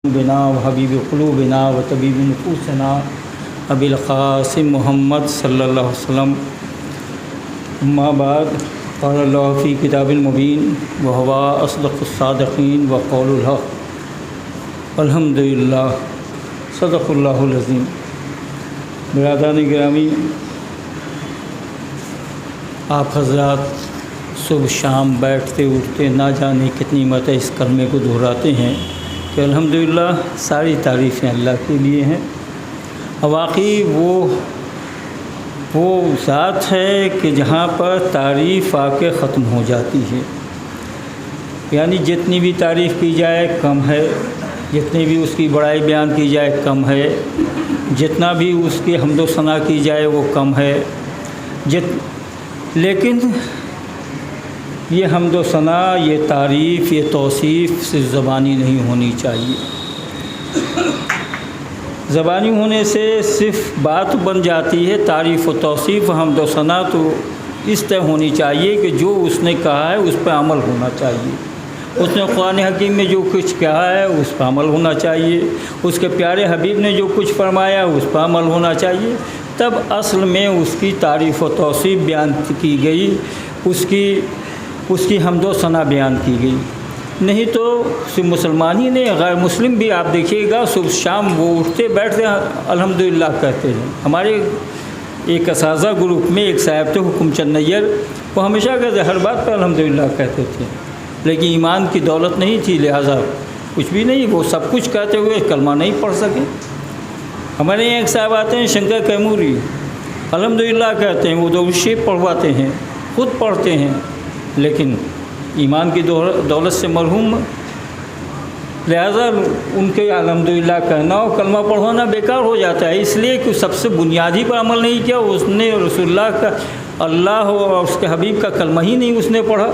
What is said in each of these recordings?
بنا حبیب قلوبنا و طبیب نفوسنا ابی القاسم محمد صلی اللہ علیہ وسلم. اما بعد قال اللہ فی کتاب المبین وهو اصدق الصادقین وقول الحق الحمدللہ صدق اللہ العظیم. برادران گرامی، آپ حضرات صبح شام بیٹھتے اٹھتے نہ جانے کتنی مرتبہ اس کلمے کو دہراتے ہیں کہ الحمدللہ ساری تعریفیں اللہ کے لیے ہیں. واقعی وہ ذات ہے کہ جہاں پر تعریف آ کے ختم ہو جاتی ہے. یعنی جتنی بھی تعریف کی جائے کم ہے، جتنی بھی اس کی بڑائی بیان کی جائے کم ہے، جتنا بھی اس کی حمد و ثنا کی جائے وہ کم ہے. لیکن یہ حمد و ثنا، یہ تعریف، یہ توصیف صرف زبانی نہیں ہونی چاہیے. زبانی ہونے سے صرف بات بن جاتی ہے. تعریف و توصیف، حمد و ثنا تو اس طرح ہونی چاہیے کہ جو اس نے کہا ہے اس پہ عمل ہونا چاہیے. اس نے قرآن حکیم میں جو کچھ کہا ہے اس پہ عمل ہونا چاہیے. اس کے پیارے حبیب نے جو کچھ فرمایا اس پہ عمل ہونا چاہیے. تب اصل میں اس کی تعریف و توصیف بیان کی گئی، اس کی حمد و ثنا بیان کی گئی. نہیں تو صرف مسلمان ہی نہیں، غیر مسلم بھی آپ دیکھیے گا صبح شام وہ اٹھتے بیٹھتے الحمدللہ کہتے ہیں. ہمارے ایک اساتذہ گروپ میں ایک صاحب تھے حکم چند نیّر، وہ ہمیشہ کہتے ہر بات پہ الحمدللہ کہتے تھے، لیکن ایمان کی دولت نہیں تھی، لہٰذا کچھ بھی نہیں، وہ سب کچھ کہتے ہوئے کلمہ نہیں پڑھ سکے. ہمارے یہاں ایک صاحب آتے ہیں شنکر کیموری، الحمدللہ کہتے ہیں، وہ درود شریف پڑھواتے ہیں، خود پڑھتے ہیں، لیکن ایمان کی دولت سے مرحوم، لہذا ان کے الحمدللہ کہنا اور کلمہ پڑھوانا بیکار ہو جاتا ہے. اس لیے کہ سب سے بنیادی پر عمل نہیں کیا، اس نے رسول اللہ کا، اللہ اور اس کے حبیب کا کلمہ ہی نہیں اس نے پڑھا.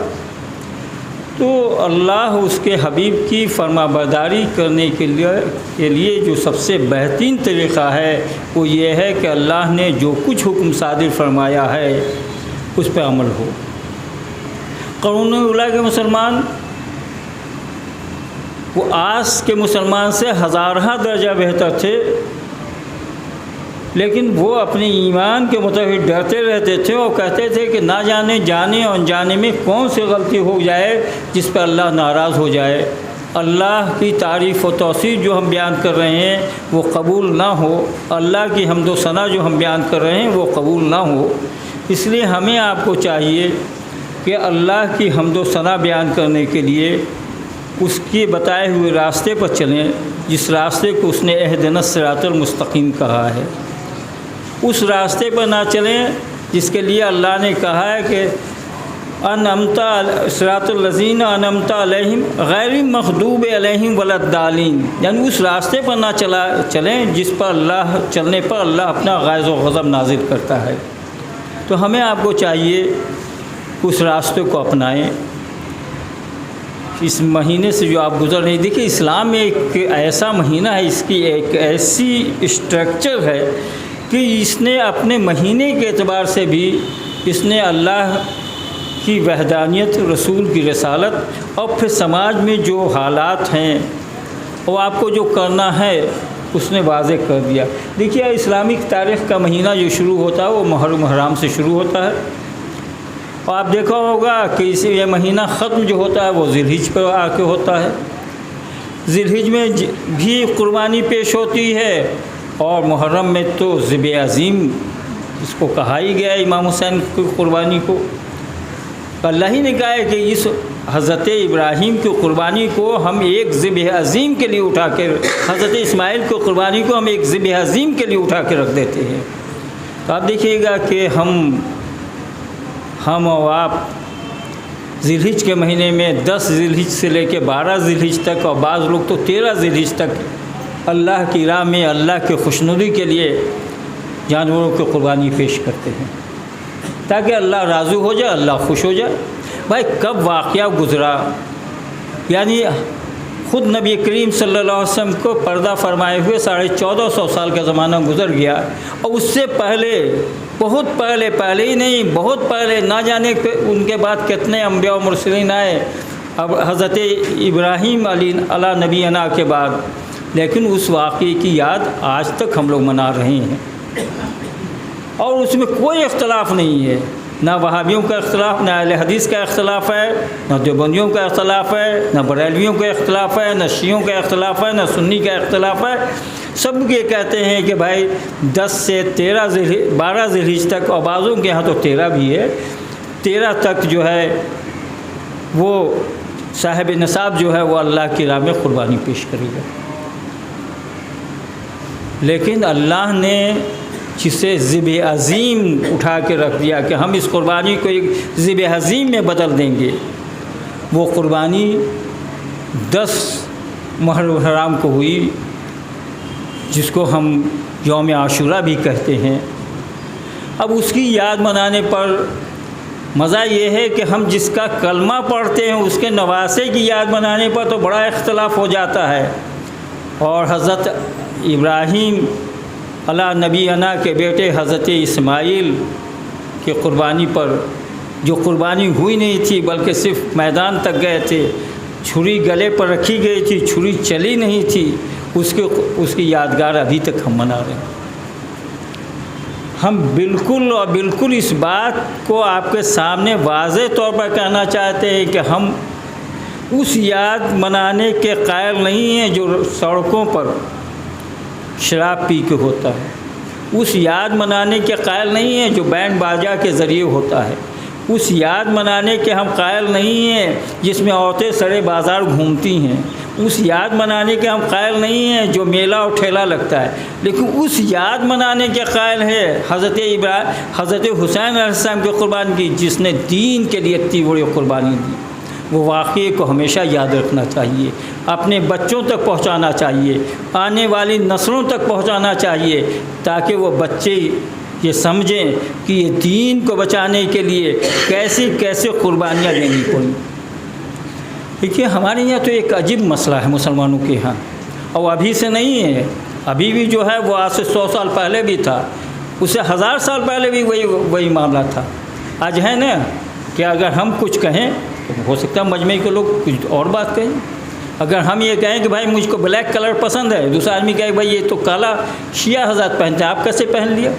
تو اللہ اس کے حبیب کی فرما برداری کرنے کے لیے جو سب سے بہترین طریقہ ہے وہ یہ ہے کہ اللہ نے جو کچھ حکم صادر فرمایا ہے اس پہ عمل ہو. قرون اولیٰ کے مسلمان وہ آج کے مسلمان سے ہزارہ درجہ بہتر تھے، لیکن وہ اپنے ایمان کے مطابق ڈرتے رہتے تھے اور کہتے تھے کہ نہ جانے اور انجانے میں کون سی غلطی ہو جائے جس پہ اللہ ناراض ہو جائے، اللہ کی تعریف و توصیف جو ہم بیان کر رہے ہیں وہ قبول نہ ہو، اللہ کی حمد و ثنا جو ہم بیان کر رہے ہیں وہ قبول نہ ہو. اس لیے ہمیں آپ کو چاہیے کہ اللہ کی حمد و ثنا بیان کرنے کے لیے اس کے بتائے ہوئے راستے پر چلیں، جس راستے کو اس نے اہدنا الصراط المستقیم کہا ہے. اس راستے پر نہ چلیں جس کے لیے اللہ نے کہا ہے کہ انعمت صراط الذین انعمت علیہم غیر المغضوب علیہم ولا الضالین. یعنی اس راستے پر نہ چلیں جس پر اللہ چلنے پر اللہ اپنا غیظ و غضب نازل کرتا ہے. تو ہمیں آپ کو چاہیے اس راستے کو اپنائیں. اس مہینے سے جو آپ گزر رہے ہیں، دیکھیے اسلام میں ایک ایسا مہینہ ہے، اس کی ایک ایسی اسٹرکچر ہے کہ اس نے اپنے مہینے کے اعتبار سے بھی اس نے اللہ کی وحدانیت، رسول کی رسالت اور پھر سماج میں جو حالات ہیں اور آپ کو جو کرنا ہے اس نے واضح کر دیا. دیکھیے اسلامک تاریخ کا مہینہ جو شروع ہوتا ہے وہ محرم حرام سے شروع ہوتا ہے، اور آپ دیکھا ہوگا کہ یہ مہینہ ختم جو ہوتا ہے وہ ذی الحج پر آ کے ہوتا ہے. ذی الحج میں بھی قربانی پیش ہوتی ہے، اور محرم میں تو ذبح عظیم اس کو کہا ہی گیا ہے، امام حسین کی قربانی کو. اللہ ہی نے کہا ہے کہ اس حضرت ابراہیم کی قربانی کو ہم ایک ذبح عظیم کے لیے اٹھا کے، حضرت اسماعیل کی قربانی کو ہم ایک ذبح عظیم کے لیے اٹھا کے رکھ دیتے ہیں. تو آپ دیکھیے گا کہ ہم اور آپ ذی الحج کے مہینے میں 10 ذی الحج سے لے کے 12 ذی الحج تک، اور بعض لوگ تو 13 ذی الحج تک اللہ کی راہ میں اللہ کے خوشنودی کے لیے جانوروں کی قربانی پیش کرتے ہیں تاکہ اللہ راضی ہو جائے، اللہ خوش ہو جائے. بھائی کب واقعہ گزرا، یعنی خود نبی کریم صلی اللہ علیہ وسلم کو پردہ فرمائے ہوئے 1450 سال کا زمانہ گزر گیا، اور اس سے پہلے، بہت پہلے ہی نہیں، بہت پہلے، نہ جانے ان کے بعد کتنے انبیاء و مرسلین آئے. اب حضرت ابراہیم علیہ نبینا کے بعد لیکن اس واقعے کی یاد آج تک ہم لوگ منا رہے ہیں، اور اس میں کوئی اختلاف نہیں ہے، نہ وہابیوں کا اختلاف، نہ اہل حدیث کا اختلاف ہے، نہ دیوبندیوں کا اختلاف ہے، نہ بریلویوں کا اختلاف ہے، نہ شیعوں کا اختلاف ہے، نہ سنی کا اختلاف ہے۔ سب یہ کہتے ہیں کہ بھائی 10 سے 12 ذی الحجہ تک، اور بعضوں کے یہاں تو 13 بھی ہے، 13 تک جو ہے وہ صاحب نصاب جو ہے وہ اللہ کی راہ میں قربانی پیش کرے گا۔ لیکن اللہ نے جسے ذبح عظیم اٹھا کے رکھ دیا کہ ہم اس قربانی کو ایک ذبح عظیم میں بدل دیں گے، وہ قربانی 10 محرم الحرام کو ہوئی، جس کو ہم یوم عاشوراء بھی کہتے ہیں۔ اب اس کی یاد منانے پر مزہ یہ ہے کہ ہم جس کا کلمہ پڑھتے ہیں اس کے نواسے کی یاد منانے پر تو بڑا اختلاف ہو جاتا ہے، اور حضرت ابراہیم علیہ نبینا کے بیٹے حضرت اسماعیل کی قربانی پر، جو قربانی ہوئی نہیں تھی بلکہ صرف میدان تک گئے تھے، چھری گلے پر رکھی گئی تھی، چھری چلی نہیں تھی، اس کی یادگار ابھی تک ہم منا رہے ہیں۔ ہم بالکل اس بات کو آپ کے سامنے واضح طور پر کہنا چاہتے ہیں کہ ہم اس یاد منانے کے قائل نہیں ہیں جو سڑکوں پر شراب پی کے ہوتا ہے، اس یاد منانے کے قائل نہیں ہیں جو بینڈ باجا کے ذریعے ہوتا ہے، اس یاد منانے کے ہم قائل نہیں ہیں جس میں عورتیں سڑے بازار گھومتی ہیں، اس یاد منانے کے ہم قائل نہیں ہیں جو میلہ اور ٹھیلا لگتا ہے، لیکن اس یاد منانے کے قائل ہے حضرت حسین علیہ السلام کی قربانی کی، جس نے دین کے لیے اتنی بڑی قربانی دی۔ وہ واقعے کو ہمیشہ یاد رکھنا چاہیے، اپنے بچوں تک پہنچانا چاہیے، آنے والی نسلوں تک پہنچانا چاہیے، تاکہ وہ بچے یہ سمجھیں کہ یہ دین کو بچانے کے لیے کیسی قربانیاں دینی پڑیں۔ دیکھیے ہمارے یہاں تو ایک عجیب مسئلہ ہے مسلمانوں کے یہاں، اور ابھی سے نہیں ہے، ابھی بھی جو ہے وہ آج سے 100 سال پہلے بھی تھا، اس سے 1000 سال پہلے بھی وہی معاملہ تھا۔ آج ہے نا کہ اگر ہم کچھ کہیں تو ہو سکتا ہے مجمع کے لوگ کچھ اور بات کہیں۔ اگر ہم یہ کہیں کہ بھائی مجھ کو بلیک کلر پسند ہے، دوسرا آدمی کہے بھائی یہ تو کالا شیعہ حضرات پہنتے ہیں، آپ کیسے پہن لیا؟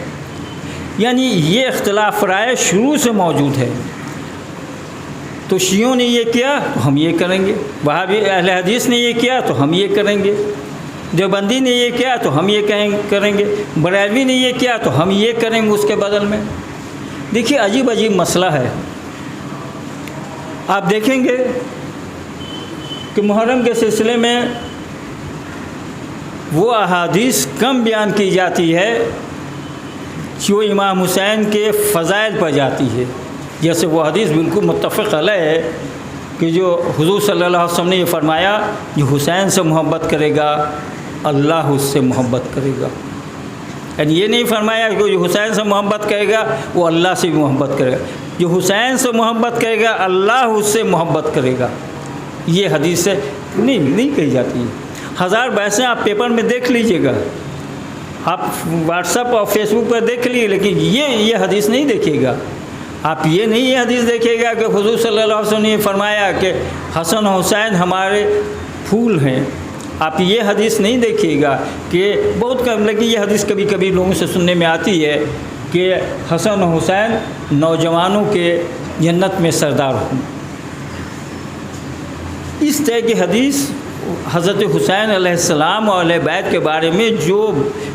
یعنی یہ اختلاف رائے شروع سے موجود ہے۔ تو شیعوں نے یہ کیا تو ہم یہ کریں گے، وہابی اہل حدیث نے یہ کیا تو ہم یہ کریں گے، دیوبندی نے یہ کیا تو ہم یہ کریں گے، بریلوی نے یہ کیا تو ہم یہ کریں گے اس کے بدل میں۔ دیکھیے عجیب مسئلہ ہے۔ آپ دیکھیں گے کہ محرم کے سلسلے میں وہ احادیث کم بیان کی جاتی ہے جو امام حسین کے فضائل پر جاتی ہے، جیسے وہ حدیث بالکل متفق علیہ ہے کہ جو حضور صلی اللہ علیہ وسلم نے یہ فرمایا، جو حسین سے محبت کرے گا اللہ اس سے محبت کرے گا۔ یعنی یہ نہیں فرمایا کہ جو حسین سے محبت کرے گا وہ اللہ سے بھی محبت کرے گا، جو حسین سے محبت کرے گا اللہ اس سے محبت کرے گا۔ یہ حدیث سے نہیں کہی جاتی ہے۔ 1000 بحثیں آپ پیپر میں دیکھ لیجئے گا، آپ واٹس ایپ اور فیس بک پر دیکھ لیے، لیکن یہ حدیث نہیں دیکھیے گا۔ آپ یہ نہیں یہ حدیث دیکھیے گا کہ حضور صلی اللہ علیہ وسلم نے فرمایا کہ حسن و حسین ہمارے پھول ہیں۔ آپ یہ حدیث نہیں دیکھیے گا کہ بہت کم، لیکن یہ حدیث کبھی کبھی لوگوں سے سننے میں آتی ہے کہ حسن و حسین نوجوانوں کے جنت میں سردار ہوں۔ اس طرح کی حدیث حضرت حسین علیہ السلام اور اہل بیت کے بارے میں جو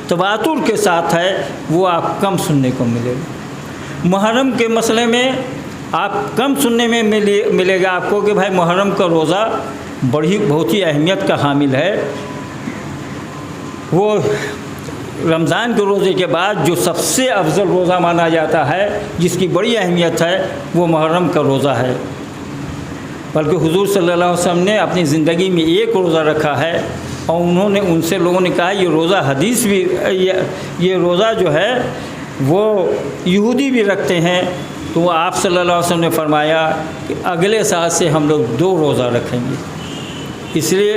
تواتر کے ساتھ ہے وہ آپ کم سننے کو ملے گا۔ محرم کے مسئلے میں آپ کم سننے میں ملے گا آپ کو کہ بھائی محرم کا روزہ بہت ہی اہمیت کا حامل ہے۔ وہ رمضان کے روزے کے بعد جو سب سے افضل روزہ مانا جاتا ہے، جس کی بڑی اہمیت ہے، وہ محرم کا روزہ ہے۔ بلکہ حضور صلی اللہ علیہ وسلم نے اپنی زندگی میں ایک روزہ رکھا ہے، اور انہوں نے ان سے لوگوں نے کہا یہ روزہ حدیث بھی یہ روزہ جو ہے وہ یہودی بھی رکھتے ہیں، تو آپ صلی اللہ علیہ وسلم نے فرمایا کہ اگلے سال سے ہم لوگ 2 روزہ رکھیں گے، اس لیے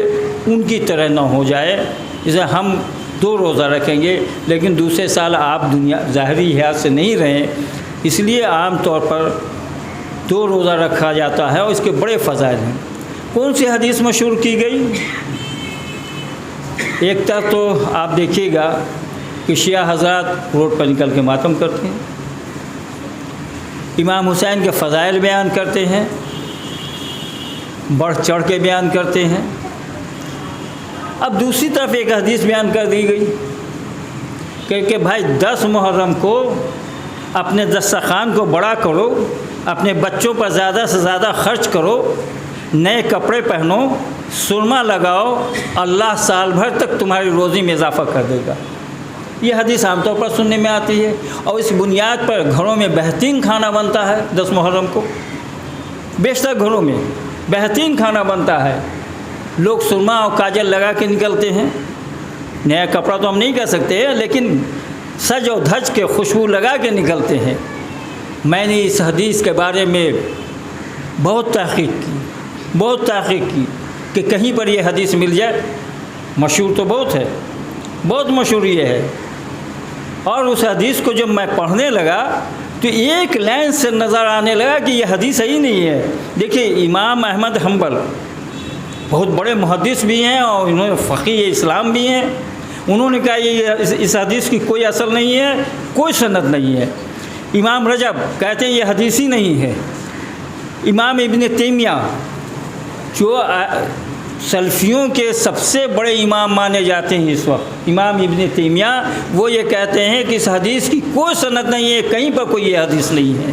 ان کی طرح نہ ہو جائے، جسے ہم 2 روزہ رکھیں گے لیکن دوسرے سال آپ ظاہری حیات سے نہیں رہیں، اس لیے عام طور پر 2 روزہ رکھا جاتا ہے، اور اس کے بڑے فضائل ہیں۔ کون سی حدیث مشہور کی گئی؟ ایک طرف تو آپ دیکھیے گا کہ شیعہ حضرات روڈ پر نکل کے ماتم کرتے ہیں، امام حسین کے فضائل بیان کرتے ہیں، بڑھ چڑھ کے بیان کرتے ہیں۔ اب دوسری طرف ایک حدیث بیان کر دی گئی کہ بھائی 10 محرم کو اپنے دسترخوان کو بڑا کرو، اپنے بچوں پر زیادہ سے زیادہ خرچ کرو، نئے کپڑے پہنو، سرما لگاؤ، اللہ سال بھر تک تمہاری روزی میں اضافہ کر دے گا۔ یہ حدیث عام طور پر سننے میں آتی ہے، اور اس بنیاد پر گھروں میں بہترین کھانا بنتا ہے۔ 10 محرم کو بیشتر گھروں میں بہترین کھانا بنتا ہے، لوگ سرما اور کاجل لگا کے نکلتے ہیں، نیا کپڑا تو ہم نہیں کہہ سکتے لیکن سج و دھج کے خوشبو لگا کے نکلتے ہیں۔ میں نے اس حدیث کے بارے میں بہت تحقیق کی کہ کہیں پر یہ حدیث مل جائے۔ مشہور تو بہت ہے، بہت مشہور یہ ہے، اور اس حدیث کو جب میں پڑھنے لگا تو ایک لائن سے نظر آنے لگا کہ یہ حدیث صحیح نہیں ہے۔ دیکھیے امام احمد حنبل بہت بڑے محدث بھی ہیں اور انہوں نے فقیہ اسلام بھی ہیں، انہوں نے کہا یہ اس حدیث کی کوئی اصل نہیں ہے، کوئی سند نہیں ہے۔ امام رجب کہتے ہیں یہ حدیث ہی نہیں ہے۔ امام ابن تیمیہ جو سلفیوں کے سب سے بڑے امام مانے جاتے ہیں اس وقت، امام ابن تیمیہ وہ یہ کہتے ہیں کہ اس حدیث کی کوئی سند نہیں ہے، کہیں پر کوئی یہ حدیث نہیں ہے۔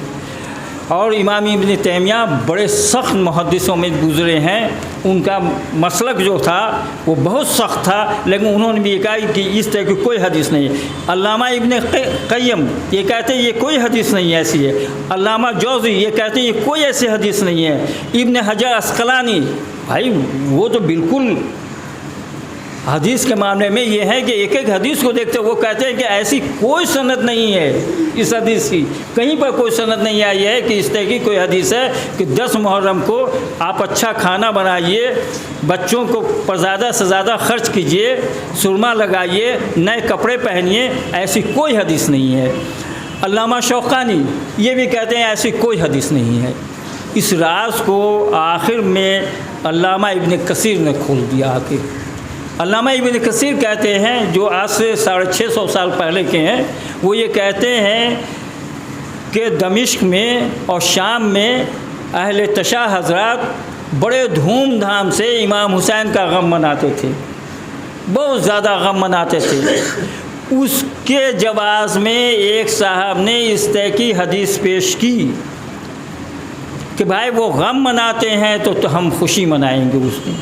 اور امام ابن تیمیہ بڑے سخت محدثوں میں گزرے ہیں، ان کا مسلک جو تھا وہ بہت سخت تھا، لیکن انہوں نے بھی یہ کہا کہ اس طرح کی کوئی حدیث نہیں ہے۔ علامہ ابن قیم یہ کہتے ہیں یہ کوئی حدیث نہیں ایسی ہے۔ علامہ جوزی یہ کہتے ہیں یہ کوئی ایسی حدیث نہیں ہے۔ ابن حجر عسقلانی بھائی وہ تو بالکل حدیث کے معاملے میں یہ ہے کہ ایک ایک حدیث کو دیکھتے وہ کہتے ہیں کہ ایسی کوئی سند نہیں ہے اس حدیث کی، کہیں پر کوئی سند نہیں آئی ہے کہ اس طرح کی کوئی حدیث ہے کہ 10 محرم کو آپ اچھا کھانا بنائیے، بچوں کو پر زیادہ سے زیادہ خرچ کیجیے، سرما لگائیے، نئے کپڑے پہنیے، ایسی کوئی حدیث نہیں ہے۔ علامہ شوقانی یہ بھی کہتے ہیں ایسی کوئی حدیث نہیں ہے۔ اس راز کو آخر میں علامہ ابن کثیر نے کھول دیا آ کے۔ علامہ ابن کثیر کہتے ہیں جو آج سے 650 سال پہلے کے ہیں، وہ یہ کہتے ہیں کہ دمشق میں اور شام میں اہل تشیع حضرات بڑے دھوم دھام سے امام حسین کا غم مناتے تھے، بہت زیادہ غم مناتے تھے۔ اس کے جواز میں ایک صاحب نے اس طرح کی حدیث پیش کی کہ بھائی وہ غم مناتے ہیں تو ہم خوشی منائیں گے اس دن،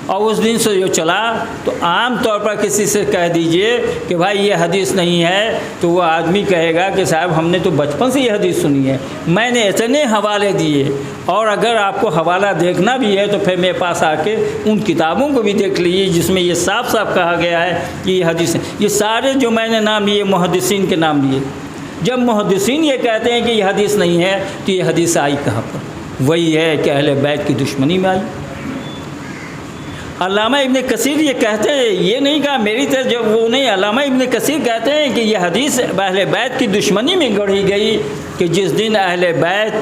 اور اس دن سے جو چلا تو عام طور پر کسی سے کہہ دیجئے کہ بھائی یہ حدیث نہیں ہے تو وہ آدمی کہے گا کہ صاحب ہم نے تو بچپن سے یہ حدیث سنی ہے، میں نے اتنے حوالے دیے، اور اگر آپ کو حوالہ دیکھنا بھی ہے تو پھر میرے پاس آ کے ان کتابوں کو بھی دیکھ لیجیے جس میں یہ صاف صاف کہا گیا ہے کہ یہ حدیث ہے۔ یہ سارے جو میں نے نام لیے محدثین کے نام لیے، جب محدثین یہ کہتے ہیں کہ یہ حدیث نہیں ہے تو یہ حدیث آئی کہاں پر؟ وہی ہے کہ اہل بیت کی دشمنی میں آئی۔ علامہ ابن کثیر یہ کہتے ہیں، یہ نہیں کہا میری طرح جب وہ نہیں، علامہ ابن کثیر کہتے ہیں کہ یہ حدیث اہل بیت کی دشمنی میں گڑھی گئی کہ جس دن اہل بیت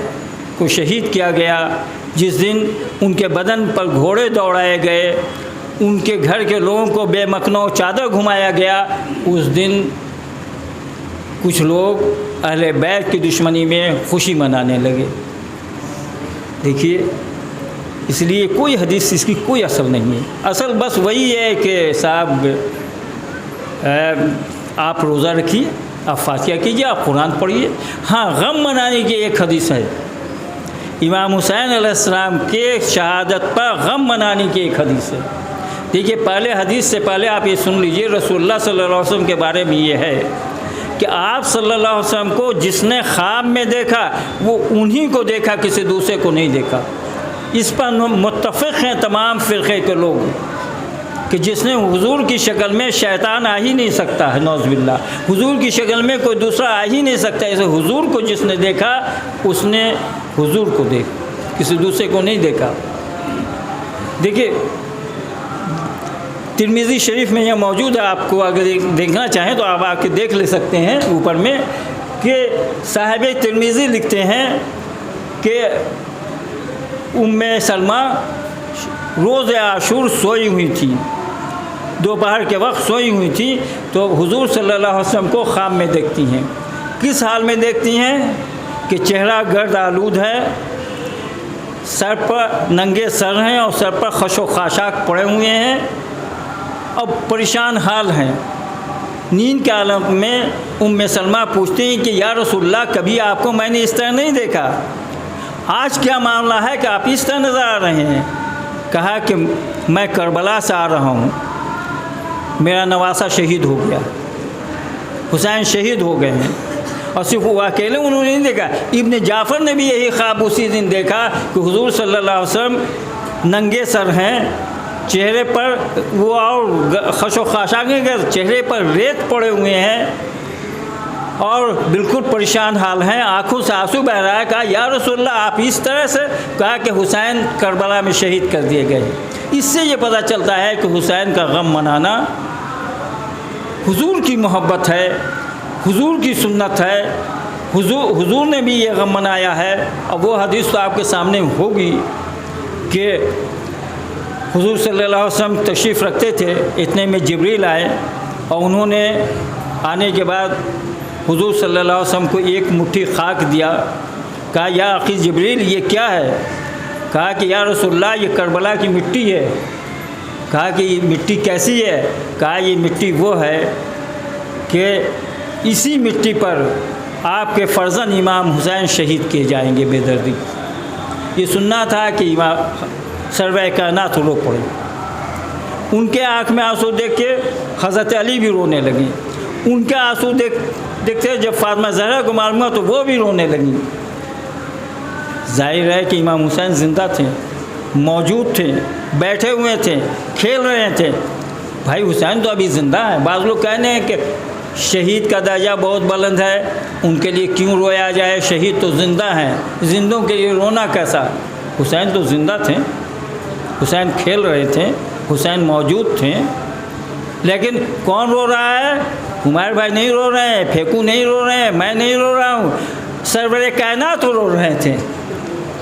کو شہید کیا گیا، جس دن ان کے بدن پر گھوڑے دوڑائے گئے، ان کے گھر کے لوگوں کو بے مکھنوں چادر گھمایا گیا، اس دن کچھ لوگ اہل بیت کی دشمنی میں خوشی منانے لگے۔ دیکھیے اس لیے کوئی حدیث اس کی کوئی اصل نہیں ہے، اصل بس وہی ہے کہ صاحب آپ روزہ رکھیے، آپ فاتحہ کیجیے، آپ قرآن پڑھیے۔ ہاں غم منانے کی ایک حدیث ہے، امام حسین علیہ السلام کے شہادت پر غم منانے کی ایک حدیث ہے۔ دیکھیے پہلے حدیث سے پہلے آپ یہ سن لیجیے، رسول اللہ صلی اللہ علیہ وسلم کے بارے میں یہ ہے کہ آپ صلی اللہ علیہ وسلم کو جس نے خواب میں دیکھا وہ انہی کو دیکھا، کسی دوسرے کو نہیں دیکھا۔ اس پر متفق ہیں تمام فرقے کے لوگ کہ جس نے حضور کی شکل میں، شیطان آ ہی نہیں سکتا ہے نعوذ باللہ، حضور کی شکل میں کوئی دوسرا آ ہی نہیں سکتا، اسے حضور کو جس نے دیکھا اس نے حضور کو دیکھا، کسی دوسرے کو نہیں دیکھا۔ دیکھیے ترمذی شریف میں یہ موجود ہے، آپ کو اگر دیکھنا چاہیں تو آپ آ کے دیکھ لے سکتے ہیں اوپر میں، کہ صاحب ترمذی لکھتے ہیں کہ ام سلمہ روز عاشور سوئی ہوئی تھی، دوپہر کے وقت سوئی ہوئی تھیں تو حضور صلی اللہ علیہ وسلم کو خواب میں دیکھتی ہیں۔ کس حال میں دیکھتی ہیں؟ کہ چہرہ گرد آلود ہے، سر پر ننگے سر ہیں اور سر پر خش و خاشاک پڑے ہوئے ہیں اور پریشان حال ہیں۔ نیند کے عالم میں ام سلمہ پوچھتی ہیں کہ یا رسول اللہ، کبھی آپ کو میں نے اس طرح نہیں دیکھا، آج کیا معاملہ ہے کہ آپ اس طرح نظر آ رہے ہیں؟ کہا کہ میں کربلا سے آ رہا ہوں، میرا نواسہ شہید ہو گیا، حسین شہید ہو گئے ہیں۔ اور صرف وہ اکیلے انہوں نے نہیں دیکھا، ابن جعفر نے بھی یہی خواب اسی دن دیکھا کہ حضور صلی اللہ علیہ وسلم ننگے سر ہیں، چہرے پر وہ اور خش و خاشاک کے چہرے پر ریت پڑے ہوئے ہیں اور بالکل پریشان حال ہیں، آنکھوں سے آنسو بہہ رہا ہے۔ کہا یا رسول اللہ، آپ اس طرح سے؟ کہا کہ حسین کربلا میں شہید کر دیے گئے۔ اس سے یہ پتہ چلتا ہے کہ حسین کا غم منانا حضور کی محبت ہے، حضور کی سنت ہے، حضور نے بھی یہ غم منایا ہے۔ اور وہ حدیث تو آپ کے سامنے ہوگی کہ حضور صلی اللہ علیہ وسلم تشریف رکھتے تھے، اتنے میں جبریل آئے اور انہوں نے آنے کے بعد حضور صلی اللہ علیہ وسلم کو ایک مٹھی خاک دیا۔ کہا یا اخی جبریل، یہ کیا ہے؟ کہا کہ یا رسول اللہ، یہ کربلا کی مٹی ہے۔ کہا کہ یہ مٹی کیسی ہے؟ کہا یہ مٹی وہ ہے کہ اسی مٹی پر آپ کے فرزند امام حسین شہید کیے جائیں گے بے دردی۔ یہ سننا تھا کہ امام سرور کائنات رو پڑے۔ ان کے آنکھ میں آنسو دیکھ کے حضرت علی بھی رونے لگیں، ان کے آنسو دیکھتے جب فاطمہ زہرا کو معلوم ہوا تو وہ بھی رونے لگیں۔ ظاہر ہے کہ امام حسین زندہ تھے، موجود تھے، بیٹھے ہوئے تھے، کھیل رہے تھے۔ بھائی حسین تو ابھی زندہ ہے۔ بعض لوگ کہنے ہیں کہ شہید کا درجہ بہت بلند ہے، ان کے لیے کیوں رویا جائے، شہید تو زندہ ہیں، زندوں کے لیے رونا کیسا؟ حسین تو زندہ تھے، حسین کھیل رہے تھے، حسین موجود تھے۔ لیکن کون رو رہا ہے؟ ہمارے بھائی نہیں رو رہے ہیں، پھیکو نہیں رو رہے ہیں، میں نہیں رو رہا ہوں، سرور کائنات رو رہے تھے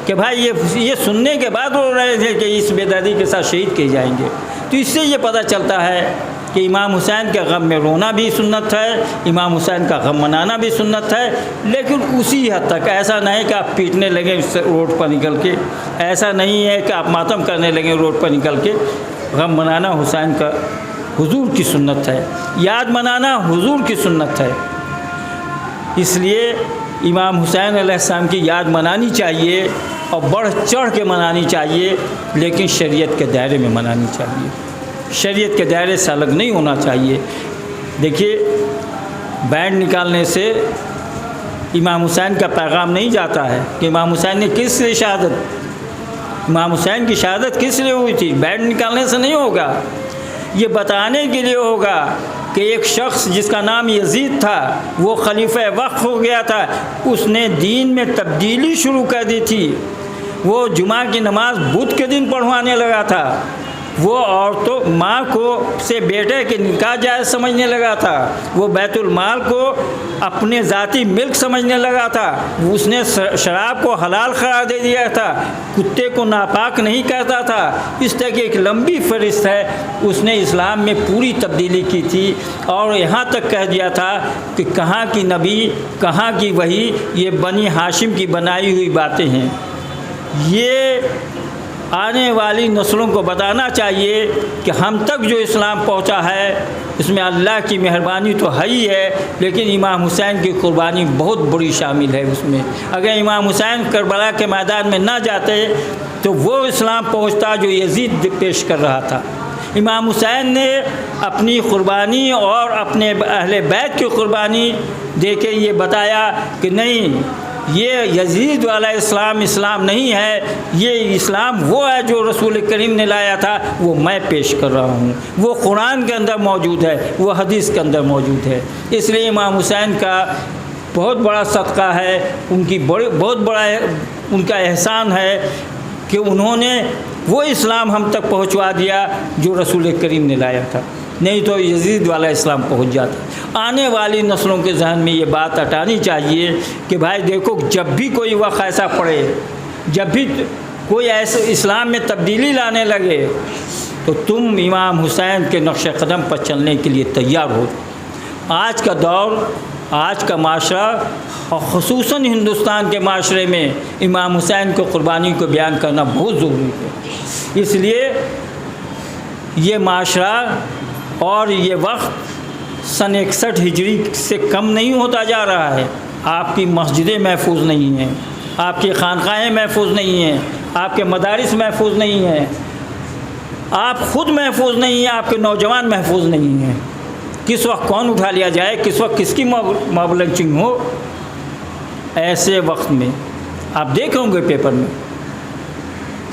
کہ بھائی یہ سننے کے بعد رو رہے تھے کہ اس بے دردی کے ساتھ شہید کیے جائیں گے۔ تو اس سے یہ پتہ چلتا ہے کہ امام حسین کے غم میں رونا بھی سنت ہے، امام حسین کا غم منانا بھی سنت ہے، لیکن اسی حد تک۔ ایسا نہیں کہ آپ پیٹنے لگیں روڈ پر نکل کے، ایسا نہیں ہے کہ آپ ماتم کرنے لگیں روڈ پر نکل کے۔ غم منانا حسین کا حضور کی سنت ہے، یاد منانا حضور کی سنت ہے۔ اس لیے امام حسین علیہ السلام کی یاد منانی چاہیے اور بڑھ چڑھ کے منانی چاہیے، لیکن شریعت کے دائرے میں منانی چاہیے، شریعت کے دائرے سے الگ نہیں ہونا چاہیے۔ دیکھیے، بینڈ نکالنے سے امام حسین کا پیغام نہیں جاتا ہے کہ امام حسین نے کس لیے شہادت، امام حسین کی شہادت کس لیے ہوئی تھی، بینڈ نکالنے سے نہیں ہوگا۔ یہ بتانے کے لیے ہوگا کہ ایک شخص جس کا نام یزید تھا، وہ خلیفہ وقت ہو گیا تھا، اس نے دین میں تبدیلی شروع کر دی تھی۔ وہ جمعہ کی نماز بدھ کے دن پڑھوانے لگا تھا، وہ عورتوں ماں کو سے بیٹے کے نکاح جائز سمجھنے لگا تھا، وہ بیت المال کو اپنے ذاتی ملک سمجھنے لگا تھا، اس نے شراب کو حلال قرار دے دیا تھا، کتے کو ناپاک نہیں کہتا تھا۔ اس طرح کی ایک لمبی فہرست ہے، اس نے اسلام میں پوری تبدیلی کی تھی اور یہاں تک کہہ دیا تھا کہ کہاں کی نبی، کہاں کی وحی، یہ بنی ہاشم کی بنائی ہوئی باتیں ہیں۔ یہ آنے والی نسلوں کو بتانا چاہیے کہ ہم تک جو اسلام پہنچا ہے اس میں اللہ کی مہربانی تو ہے ہی ہے، لیکن امام حسین کی قربانی بہت بڑی شامل ہے اس میں۔ اگر امام حسین کربلا کے میدان میں نہ جاتے تو وہ اسلام پہنچتا جو یزید پیش کر رہا تھا۔ امام حسین نے اپنی قربانی اور اپنے اہل بیت کی قربانی دے کے یہ بتایا کہ نہیں، یہ یزید والا اسلام اسلام نہیں ہے، یہ اسلام وہ ہے جو رسول کریم نے لایا تھا، وہ میں پیش کر رہا ہوں، وہ قرآن کے اندر موجود ہے، وہ حدیث کے اندر موجود ہے۔ اس لیے امام حسین کا بہت بڑا صدقہ ہے، ان کی بہت بڑا ان کا احسان ہے کہ انہوں نے وہ اسلام ہم تک پہنچوا دیا جو رسول کریم نے لایا تھا، نہیں تو یزید والا اسلام پہنچ جاتا۔ آنے والی نسلوں کے ذہن میں یہ بات ہٹانی چاہیے کہ بھائی دیکھو، جب بھی کوئی وقت ایسا پڑے، جب بھی کوئی ایسے اسلام میں تبدیلی لانے لگے تو تم امام حسین کے نقش قدم پر چلنے کے لیے تیار ہو۔ آج کا دور، آج کا معاشرہ، خصوصاً ہندوستان کے معاشرے میں امام حسین کو قربانی کو بیان کرنا بہت ضروری ہے۔ اس لیے یہ معاشرہ اور یہ وقت سن 61 ہجری سے کم نہیں ہوتا جا رہا ہے۔ آپ کی مسجدیں محفوظ نہیں ہیں، آپ کی خانقاہیں محفوظ نہیں ہیں، آپ کے مدارس محفوظ نہیں ہیں، آپ خود محفوظ نہیں ہیں، آپ کے نوجوان محفوظ نہیں ہیں۔ کس وقت کون اٹھا لیا جائے، کس وقت کس کی موب لنچنگ ہو۔ ایسے وقت میں آپ دیکھ ہوں گے پیپر میں،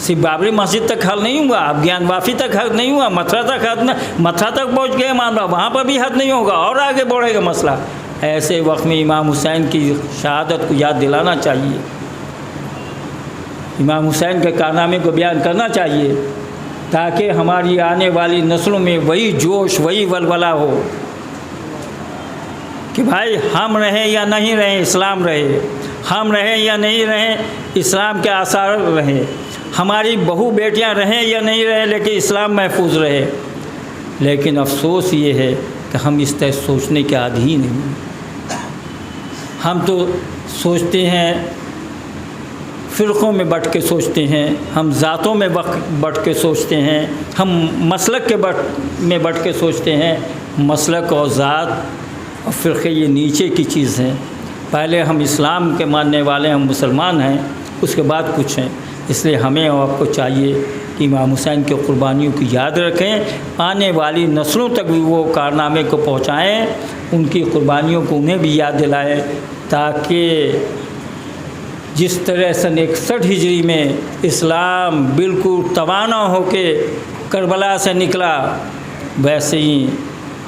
صرف بابری مسجد تک حل نہیں ہوا، اب گیان وافی تک حل نہیں ہوا، متھرا تک پہنچ گئے معاملہ، وہاں پر بھی حل نہیں ہوگا اور آگے بڑھے گا مسئلہ۔ ایسے وقت میں امام حسین کی شہادت کو یاد دلانا چاہیے، امام حسین کے کارنامے کو بیان کرنا چاہیے، تاکہ ہماری آنے والی نسلوں میں وہی جوش، وہی ولولہ ہو کہ بھائی ہم رہیں یا نہیں رہیں اسلام رہے، ہم رہیں یا نہیں رہیں اسلام کے آثار رہیں، ہماری بہو بیٹیاں رہیں یا نہیں رہیں لیکن اسلام محفوظ رہے۔ لیکن افسوس یہ ہے کہ ہم اس طرح سوچنے کے عادی ہی نہیں۔ ہم تو سوچتے ہیں، فرقوں میں بٹ کے سوچتے ہیں، ہم ذاتوں میں بٹ کے سوچتے ہیں، ہم مسلک کے میں بٹ کے سوچتے ہیں۔ مسلک اور ذات اور فرقے یہ نیچے کی چیز ہیں۔ پہلے ہم اسلام کے ماننے والے، ہم مسلمان ہیں، اس کے بعد کچھ ہیں۔ اس لیے ہمیں اور آپ کو چاہیے کہ امام حسین کی قربانیوں کی یاد رکھیں، آنے والی نسلوں تک بھی وہ کارنامے کو پہنچائیں، ان کی قربانیوں کو انہیں بھی یاد دلائیں، تاکہ جس طرح سن 61 ہجری میں اسلام بالکل توانا ہو کے کربلا سے نکلا، ویسے ہی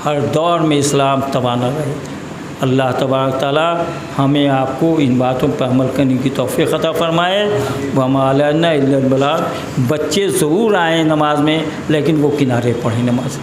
ہر دور میں اسلام توانا رہے۔ اللہ تبارک تعالیٰ ہمیں آپ کو ان باتوں پر عمل کرنے کی توفیق عطا فرمائے۔ وما علینا الا البلاغ۔ بچے ضرور آئیں نماز میں، لیکن وہ کنارے پڑھیں نماز۔